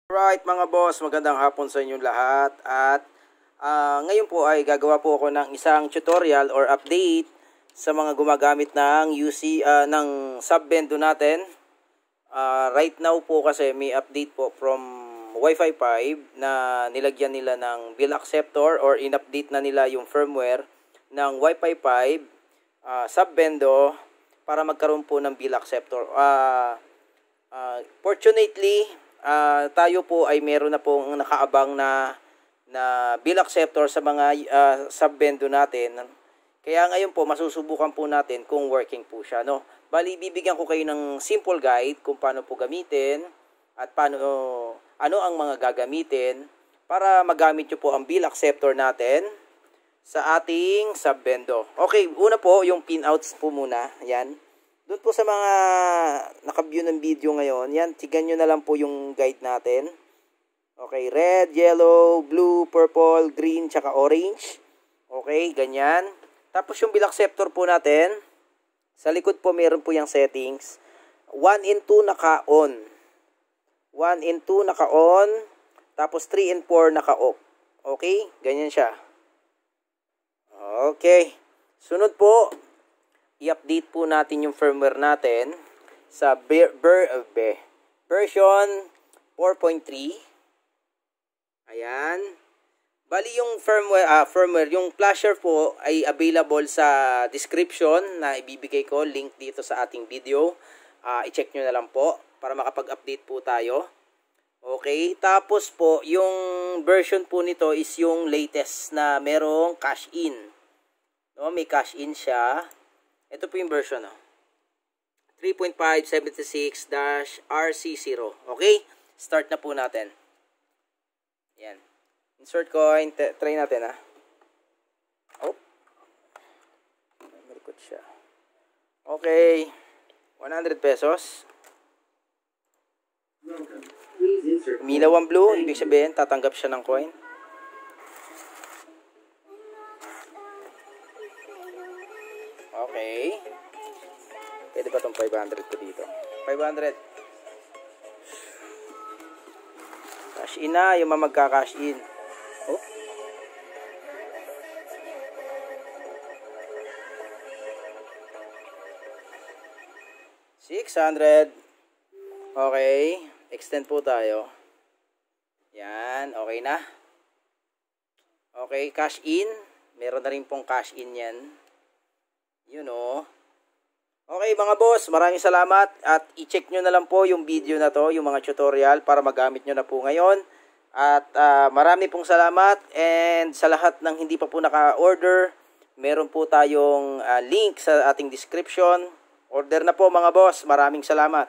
Right mga boss, magandang hapon sa inyong lahat at ngayon po ay gagawa po ako ng isang tutorial or update sa mga gumagamit ng ng sub-bendo natin. Right now po kasi may update po from Wi-Fi 5 na nilagyan nila ng bill acceptor or in-update na nila yung firmware ng Wi-Fi 5 sub-bendo para magkaroon po ng bill acceptor. Fortunately, tayo po ay meron na pong nakaabang na bill acceptor sa mga sub-bendo natin. Kaya ngayon po masusubukan po natin kung working po siya, no. Bali, bibigyan ko kayo ng simple guide kung paano po gamitin at ano ang mga gagamitin para magamit nyo po ang bill acceptor natin sa ating sub-bendo. Okay, una po yung pinouts po muna. Yan. Doon po sa mga naka-view ng video ngayon, yan, tigan nyo na lang po yung guide natin. Okay, red, yellow, blue, purple, green, tsaka orange. Okay, ganyan. Tapos yung bill acceptor po natin, sa likod po meron po yung settings. 1 and 2 naka-on. 1 and 2 naka-on. Tapos 3 and 4 naka-off. Okay, ganyan siya. Okay. Sunod po, i-update po natin yung firmware natin sa version 4.3. Ayan. Bali yung firmware, yung flasher po ay available sa description na ibibigay ko, link dito sa ating video. I-check nyo na lang po para makapag-update po tayo. Okay, tapos po yung version po nito is yung latest na merong cash in. No, may cash in siya. Ito po yung version, 3.576-RC0. Okay? Start na po natin. Yan. Insert coin. Try natin, Oh. Malikot siya. Okay. 100 pesos. Umilaw ang blue. Ibig sabihin, tatanggap siya ng coin. Okay. Pwede ba itong 500 ko dito? 500. Cash in na. Yung magka-cash in. Oh. $600. Okay. Extend po tayo. Yan. Okay na. Okay. Cash in. Meron na rin pong cash in yan. Okay mga boss, maraming salamat at i-check nyo na lang po yung video na to, yung mga tutorial para magamit nyo na po ngayon. At marami pong salamat, and sa lahat ng hindi pa po naka-order, meron po tayong link sa ating description. Order na po mga boss, maraming salamat.